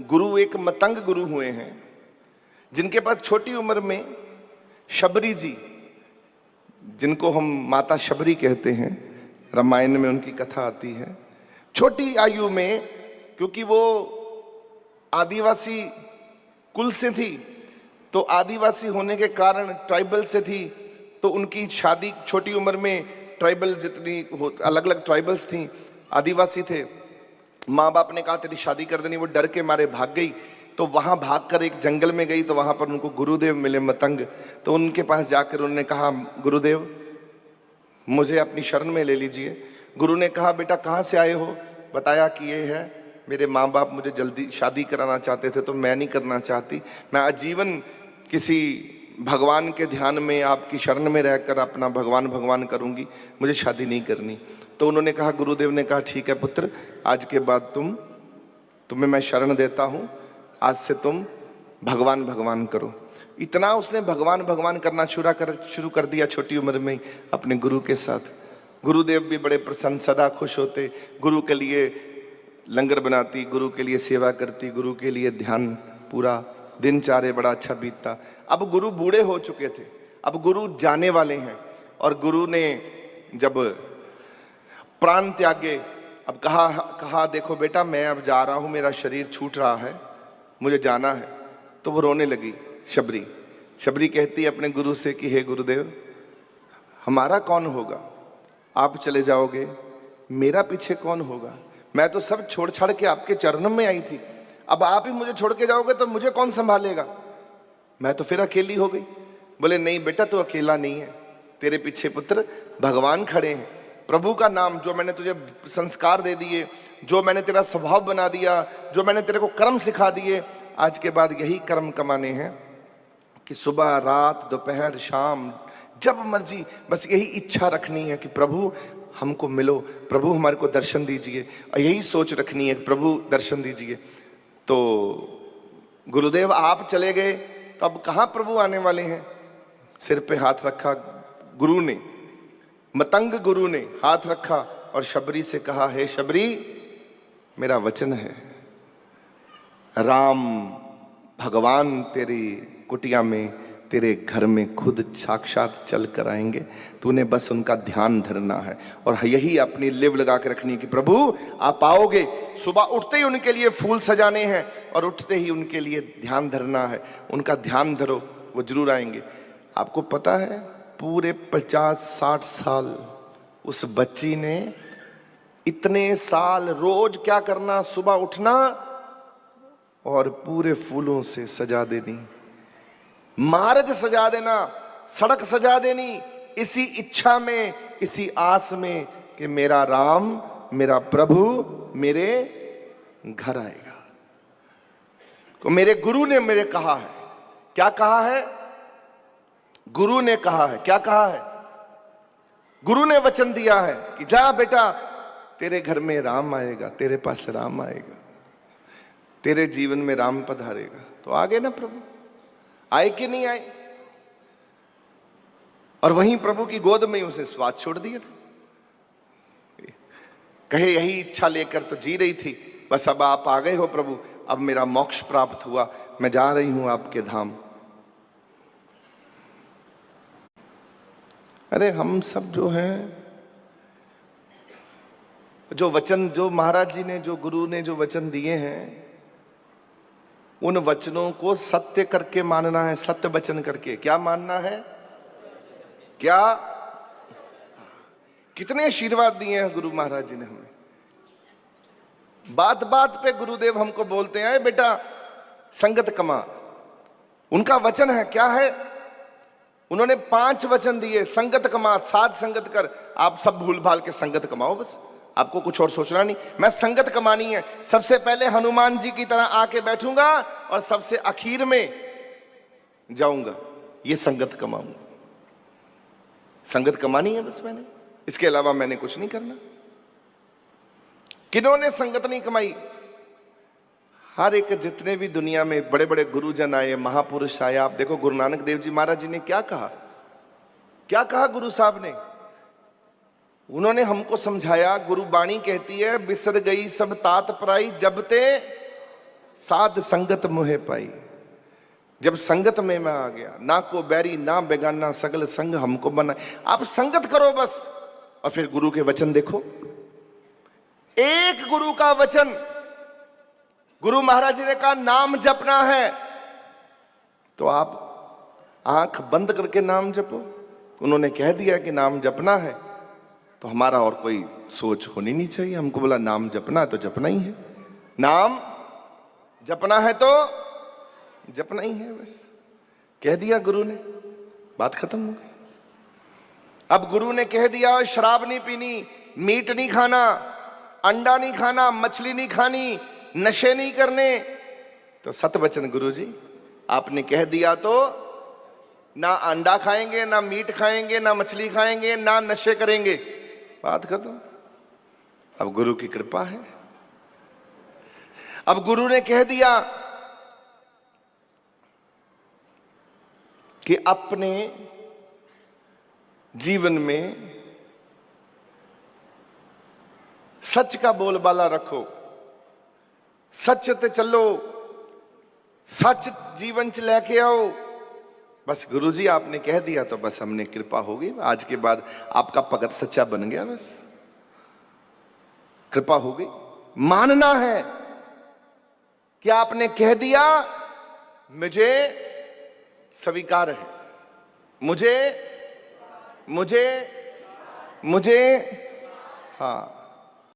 गुरु एक मतंग गुरु हुए हैं, जिनके पास छोटी उम्र में शबरी जी, जिनको हम माता शबरी कहते हैं, रामायण में उनकी कथा आती है, छोटी आयु में, क्योंकि वो आदिवासी कुल से थी, तो आदिवासी होने के कारण ट्राइबल से थी, तो उनकी शादी छोटी उम्र में, ट्राइबल जितनी अलग अलग ट्राइबल्स थी, आदिवासी थे, माँ बाप ने कहा तेरी शादी कर देनी, वो डर के मारे भाग गई। तो वहां भागकर एक जंगल में गई, तो वहां पर उनको गुरुदेव मिले मतंग। तो उनके पास जाकर उन्होंने कहा गुरुदेव मुझे अपनी शरण में ले लीजिए। गुरु ने कहा बेटा कहाँ से आए हो? बताया कि ये है मेरे माँ बाप मुझे जल्दी शादी कराना चाहते थे, तो मैं नहीं करना चाहती, मैं आजीवन किसी भगवान के ध्यान में आपकी शरण में रहकर अपना भगवान भगवान करूंगी, मुझे शादी नहीं करनी। तो उन्होंने कहा, गुरुदेव ने कहा ठीक है पुत्र, आज के बाद तुम्हें मैं शरण देता हूं, आज से तुम भगवान भगवान करो। इतना उसने भगवान भगवान करना शुरू कर दिया छोटी उम्र में अपने गुरु के साथ। गुरुदेव भी बड़े प्रसन्न, सदा खुश होते, गुरु के लिए लंगर बनाती, गुरु के लिए सेवा करती, गुरु के लिए ध्यान, पूरा दिनचर्या बड़ा अच्छा बीतता। अब गुरु बूढ़े हो चुके थे, अब गुरु जाने वाले हैं, और गुरु ने जब प्राण त्यागे, अब कहा देखो बेटा मैं अब जा रहा हूं, मेरा शरीर छूट रहा है, मुझे जाना है। तो वो रोने लगी शबरी। शबरी कहती है अपने गुरु से कि हे गुरुदेव हमारा कौन होगा, आप चले जाओगे, मेरा पीछे कौन होगा? मैं तो सब छोड़ छाड़ के आपके चरणों में आई थी, अब आप ही मुझे छोड़ के जाओगे तो मुझे कौन संभालेगा? मैं तो फिर अकेली हो गई। बोले नहीं बेटा तू अकेला नहीं है, तेरे पीछे पुत्र भगवान खड़े हैं। प्रभु का नाम, जो मैंने तुझे संस्कार दे दिए, जो मैंने तेरा स्वभाव बना दिया, जो मैंने तेरे को कर्म सिखा दिए, आज के बाद यही कर्म कमाने हैं कि सुबह रात दोपहर शाम जब मर्जी बस यही इच्छा रखनी है कि प्रभु हमको मिलो, प्रभु हमारे को दर्शन दीजिए, और यही सोच रखनी है प्रभु दर्शन दीजिए। तो गुरुदेव आप चले गए, तो अब कहाँ प्रभु आने वाले हैं? सिर पे हाथ रखा गुरु ने, मतंग गुरु ने हाथ रखा और शबरी से कहा, हे शबरी मेरा वचन है, राम भगवान तेरी कुटिया में, तेरे घर में खुद साक्षात चल कर आएंगे, तूने बस उनका ध्यान धरना है, और यही अपनी लिव लगा के रखनी है कि प्रभु आप आओगे। सुबह उठते ही उनके लिए फूल सजाने हैं, और उठते ही उनके लिए ध्यान धरना है, उनका ध्यान धरो, वो जरूर आएंगे। आपको पता है पूरे 50-60 साल उस बच्ची ने इतने साल रोज क्या करना, सुबह उठना और पूरे फूलों से सजा देनी, मार्ग सजा देना, सड़क सजा देनी, इसी इच्छा में, इसी आस में कि मेरा राम, मेरा प्रभु मेरे घर आएगा। तो मेरे गुरु ने मेरे कहा है, क्या कहा है? गुरु ने कहा है, क्या कहा है? गुरु ने वचन दिया है कि जा बेटा तेरे घर में राम आएगा, तेरे पास राम आएगा, तेरे जीवन में राम पधारेगा। तो आ गए ना प्रभु, आए कि नहीं आए? और वहीं प्रभु की गोद में उसे स्वाद छोड़ दिए थे, कहे यही इच्छा लेकर तो जी रही थी, बस अब आप आ गए हो प्रभु, अब मेरा मोक्ष प्राप्त हुआ, मैं जा रही हूं आपके धाम। अरे हम सब जो हैं, जो वचन, जो महाराज जी ने, जो गुरु ने जो वचन दिए हैं, उन वचनों को सत्य करके मानना है, सत्य वचन करके। क्या मानना है? क्या? कितने आशीर्वाद दिए हैं गुरु महाराज जी ने हमें। बात बात पे गुरुदेव हमको बोलते हैं बेटा संगत कमा, उनका वचन है। क्या है? उन्होंने 5 वचन दिए, संगत कमा, साध संगत कर। आप सब भूल भाल के संगत कमाओ, बस आपको कुछ और सोचना नहीं। मैं संगत कमानी है, सबसे पहले हनुमान जी की तरह आके बैठूंगा और सबसे आखिर में जाऊंगा, ये संगत कमाऊंगा। संगत कमानी है बस मैंने, इसके अलावा मैंने कुछ नहीं करना। किन्होंने संगत नहीं कमाई? हर एक, जितने भी दुनिया में बड़े बड़े गुरुजन आए, महापुरुष आए, आप देखो गुरु नानक देव जी महाराज जी ने क्या कहा, क्या कहा गुरु साहब ने? उन्होंने हमको समझाया, गुरु बाणी कहती है, बिसर गई सब तात पराई, जब ते साध संगत मोहे पाई। जब संगत में मैं आ गया, ना को बैरी ना बेगाना सगल संग हमको बना। आप संगत करो बस, और फिर गुरु के वचन देखो। एक गुरु का वचन, गुरु महाराज जी ने कहा नाम जपना है, तो आप आंख बंद करके नाम जपो। उन्होंने कह दिया कि नाम जपना है, तो हमारा और कोई सोच होनी नहीं चाहिए। हमको बोला नाम जपना है तो जपना ही है, नाम जपना है तो जपना ही है, बस कह दिया गुरु ने, बात खत्म हो गई। अब गुरु ने कह दिया शराब नहीं पीनी, मीट नहीं खाना, अंडा नहीं खाना, मछली नहीं खानी, नशे नहीं करने, तो सत वचन गुरु जी आपने कह दिया तो ना अंडा खाएंगे, ना मीट खाएंगे, ना मछली खाएंगे, ना नशे करेंगे, बात खत्म। अब गुरु की कृपा है। अब गुरु ने कह दिया कि अपने जीवन में सच का बोलबाला रखो, सच ते चलो, सच जीवन च लेके आओ। बस गुरु जी आपने कह दिया तो बस हमने कृपा होगी, आज के बाद आपका भगत सच्चा बन गया, बस कृपा हो गई। मानना है कि आपने कह दिया, मुझे स्वीकार है, मुझे मुझे मुझे हाँ